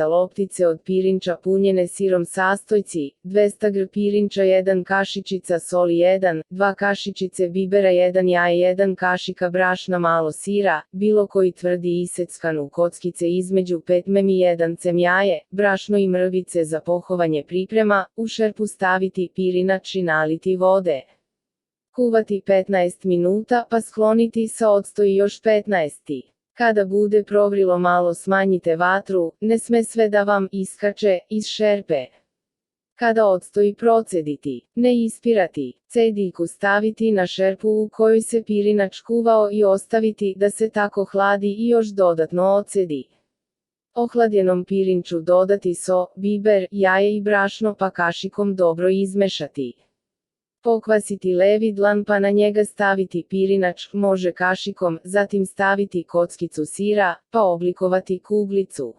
loptice od pirinča punjene sirom sastojci, 200 g pirinča, 1 kašičica soli, 2 kašičice bibera, 1 jaje, 1 kašika brašna, malo sira, bilo koji tvrdi iseckan u kockice između 5 ml, 1 cm jaje, brašno i mrvice za pohovanje priprema, u šerpu staviti pirinač i naliti vode. Kuvati 15 minuta pa skloniti sa octo i još 15. Kada bude provrilo malo smanjite vatru, ne sme sve da vam iskače iz šerpe. Kada odstoji procediti, ne ispirati, cediku staviti na šerpu u kojoj se pirinač kuvao i ostaviti da se tako hladi i još dodatno ocedi. Ohladjenom pirinču dodati so, biber, jaje i brašno pa kašikom dobro izmešati. Pokvasiti levi dlan pa na njega staviti pirinač, može kašikom, zatim staviti kockicu sira, pa oblikovati kuglicu.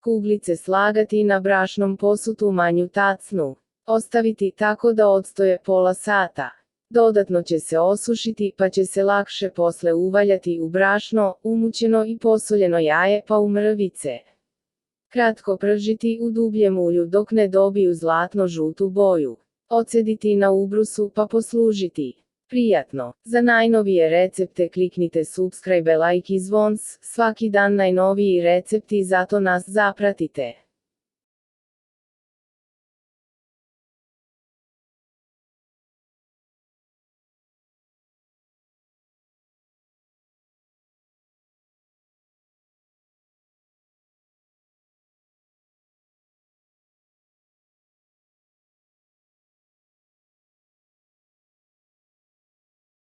Kuglice slagati na brašnom posutu manju tacnu. Ostaviti tako da odstoje pola sata. Dodatno će se osušiti pa će se lakše posle uvaljati u brašno, umućeno i posoljeno jaje pa u mrvice. Kratko pržiti u dubljem ulju dok ne dobiju zlatno žutu boju. Ocediti na ubrusu pa poslužiti. Prijatno! Za najnovije recepte kliknite subscribe, like i zvons, svaki dan najnoviji recepti, zato nas zapratite.